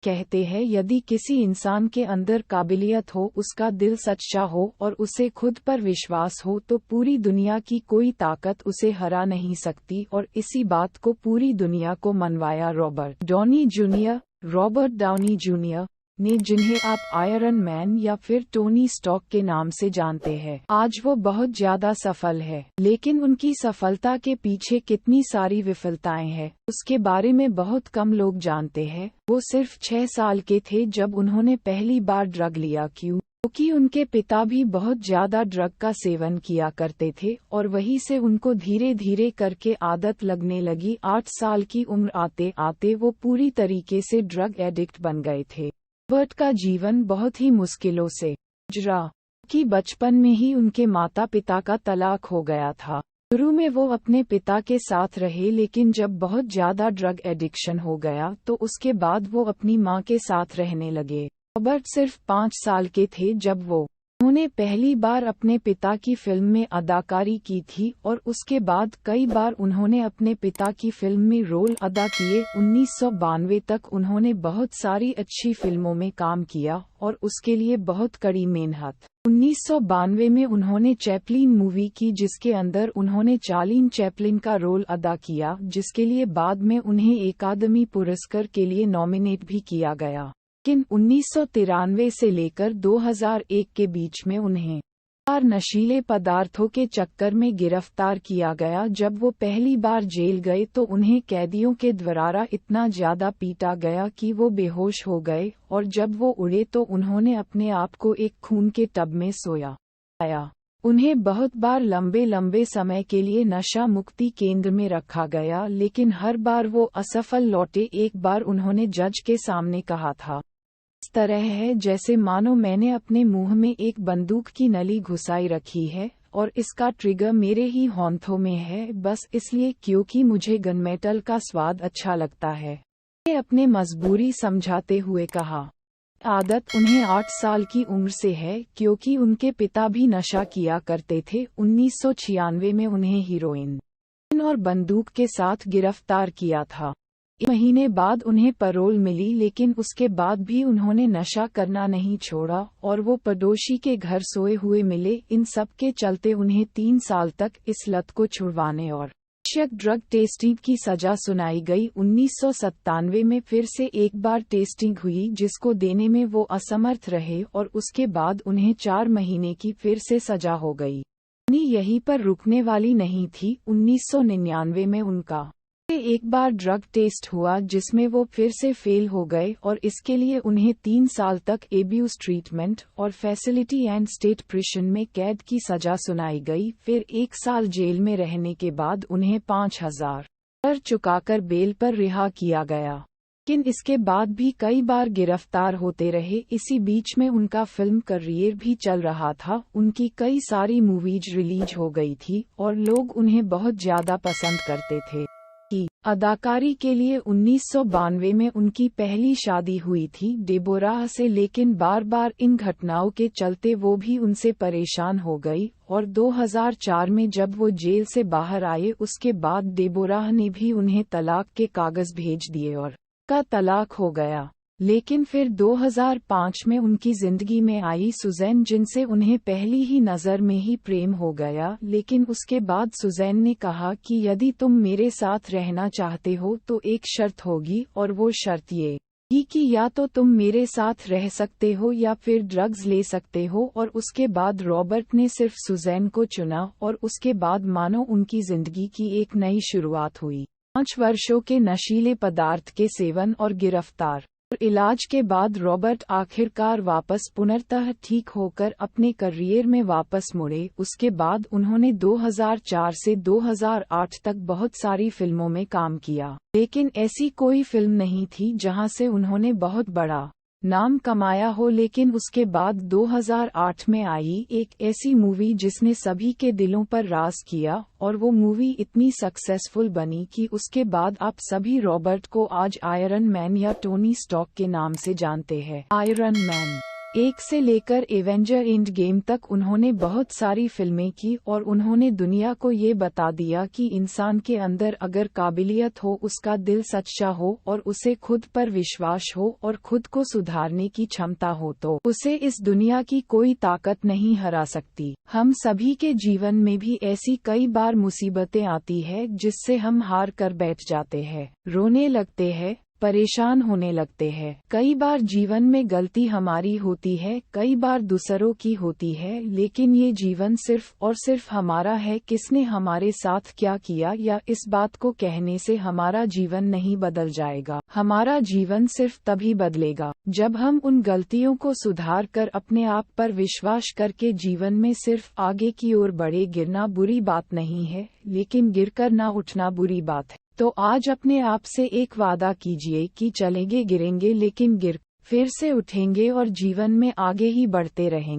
कहते हैं यदि किसी इंसान के अंदर काबिलियत हो, उसका दिल सच्चा हो और उसे खुद पर विश्वास हो तो पूरी दुनिया की कोई ताकत उसे हरा नहीं सकती, और इसी बात को पूरी दुनिया को मनवाया रॉबर्ट डाउनी जूनियर ने, जिन्हें आप आयरन मैन या फिर टोनी स्टार्क के नाम से जानते हैं। आज वो बहुत ज्यादा सफल है, लेकिन उनकी सफलता के पीछे कितनी सारी विफलताएं हैं उसके बारे में बहुत कम लोग जानते हैं। वो सिर्फ 6 साल के थे जब उन्होंने पहली बार ड्रग लिया, क्योंकि उनके पिता भी बहुत ज्यादा ड्रग का सेवन किया करते थे और वहीं से उनको धीरे धीरे करके आदत लगने लगी। 8 साल की उम्र आते आते वो पूरी तरीके से ड्रग एडिक्ट बन गए थे। रॉबर्ट का जीवन बहुत ही मुश्किलों से गुजरा, कि बचपन में ही उनके माता पिता का तलाक हो गया था। शुरू में वो अपने पिता के साथ रहे, लेकिन जब बहुत ज्यादा ड्रग एडिक्शन हो गया तो उसके बाद वो अपनी मां के साथ रहने लगे। रॉबर्ट सिर्फ 5 साल के थे जब उन्होंने पहली बार अपने पिता की फिल्म में अदाकारी की थी, और उसके बाद कई बार उन्होंने अपने पिता की फिल्म में रोल अदा किए। 1992 तक उन्होंने बहुत सारी अच्छी फिल्मों में काम किया और उसके लिए बहुत कड़ी मेहनत। 1992 में उन्होंने चैपलिन मूवी की, जिसके अंदर उन्होंने चार्ली चैपलिन का रोल अदा किया, जिसके लिए बाद में उन्हें अकादमी पुरस्कार के लिए नॉमिनेट भी किया गया। लेकिन 1993 से लेकर 2001 के बीच में उन्हें नशीले पदार्थों के चक्कर में गिरफ्तार किया गया। जब वो पहली बार जेल गए तो उन्हें कैदियों के द्वारा इतना ज्यादा पीटा गया कि वो बेहोश हो गए, और जब वो उड़े तो उन्होंने अपने आप को एक खून के टब में सोया। उन्हें बहुत बार लंबे लंबे समय के लिए नशा मुक्ति केंद्र में रखा गया, लेकिन हर बार वो असफल लौटे। एक बार उन्होंने जज के सामने कहा था, इस तरह है जैसे मानो मैंने अपने मुंह में एक बंदूक की नली घुसाई रखी है और इसका ट्रिगर मेरे ही हाथों में है, बस इसलिए क्योंकि मुझे गनमेटल का स्वाद अच्छा लगता है। ने अपने मजबूरी समझाते हुए कहा, आदत उन्हें 8 साल की उम्र से है, क्योंकि उनके पिता भी नशा किया करते थे। 1996 में उन्हें हीरोइन और बंदूक के साथ गिरफ्तार किया था। 1 महीने बाद उन्हें पैरोल मिली, लेकिन उसके बाद भी उन्होंने नशा करना नहीं छोड़ा और वो पड़ोसी के घर सोए हुए मिले। इन सब के चलते उन्हें 3 साल तक इस लत को छुड़वाने और ड्रग टेस्टिंग की सजा सुनाई गई। 1997 में फिर से एक बार टेस्टिंग हुई, जिसको देने में वो असमर्थ रहे और उसके बाद उन्हें 4 महीने की फिर से सजा हो गई। यहीं पर रुकने वाली नहीं थी। 1999 में उनका एक बार ड्रग टेस्ट हुआ, जिसमें वो फिर से फेल हो गए और इसके लिए उन्हें 3 साल तक एब्यूज ट्रीटमेंट और फैसिलिटी एंड स्टेट प्रिजन में कैद की सजा सुनाई गई। फिर 1 साल जेल में रहने के बाद उन्हें $5,000 चुकाकर बेल पर रिहा किया गया, लेकिन इसके बाद भी कई बार गिरफ्तार होते रहे। इसी बीच में उनका फिल्म करियर भी चल रहा था। उनकी कई सारी मूवीज रिलीज हो गई थी और लोग उन्हें बहुत ज्यादा पसंद करते थे। की अदाकारी के लिए 1992 में उनकी पहली शादी हुई थी डेबोरा से, लेकिन बार बार इन घटनाओं के चलते वो भी उनसे परेशान हो गई और 2004 में जब वो जेल से बाहर आए, उसके बाद डेबोरा ने भी उन्हें तलाक के कागज भेज दिए और का तलाक हो गया। लेकिन फिर 2005 में उनकी जिंदगी में आई सुजैन, जिनसे उन्हें पहली ही नज़र में ही प्रेम हो गया। लेकिन उसके बाद सुजैन ने कहा कि यदि तुम मेरे साथ रहना चाहते हो तो एक शर्त होगी, और वो शर्त ये कि या तो तुम मेरे साथ रह सकते हो या फिर ड्रग्स ले सकते हो। और उसके बाद रॉबर्ट ने सिर्फ सुजैन को चुना और उसके बाद मानो उनकी जिंदगी की एक नई शुरुआत हुई। 5 वर्षों के नशीले पदार्थ के सेवन और गिरफ्तार और इलाज के बाद रॉबर्ट आखिरकार वापस पुनर्तः ठीक होकर अपने करियर में वापस मुड़े। उसके बाद उन्होंने 2004 से 2008 तक बहुत सारी फिल्मों में काम किया, लेकिन ऐसी कोई फिल्म नहीं थी जहां से उन्होंने बहुत बड़ा नाम कमाया हो। लेकिन उसके बाद 2008 में आई एक ऐसी मूवी जिसने सभी के दिलों पर राज किया, और वो मूवी इतनी सक्सेसफुल बनी कि उसके बाद आप सभी रॉबर्ट को आज आयरन मैन या टोनी स्टार्क के नाम से जानते हैं। आयरन मैन 1 से लेकर एवेंजर एंड गेम तक उन्होंने बहुत सारी फिल्में की और उन्होंने दुनिया को ये बता दिया कि इंसान के अंदर अगर काबिलियत हो, उसका दिल सच्चा हो और उसे खुद पर विश्वास हो और खुद को सुधारने की क्षमता हो तो उसे इस दुनिया की कोई ताकत नहीं हरा सकती। हम सभी के जीवन में भी ऐसी कई बार मुसीबतें आती है जिससे हम हार कर बैठ जाते हैं, रोने लगते हैं, परेशान होने लगते हैं। कई बार जीवन में गलती हमारी होती है, कई बार दूसरों की होती है, लेकिन ये जीवन सिर्फ और सिर्फ हमारा है। किसने हमारे साथ क्या किया या इस बात को कहने से हमारा जीवन नहीं बदल जाएगा। हमारा जीवन सिर्फ तभी बदलेगा जब हम उन गलतियों को सुधार कर अपने आप पर विश्वास करके जीवन में सिर्फ आगे की ओर बढ़े। गिरना बुरी बात नहीं है, लेकिन गिरकर ना उठना बुरी बात है। तो आज अपने आप से एक वादा कीजिए कि चलेंगे, गिरेंगे, लेकिन फिर से उठेंगे और जीवन में आगे ही बढ़ते रहेंगे।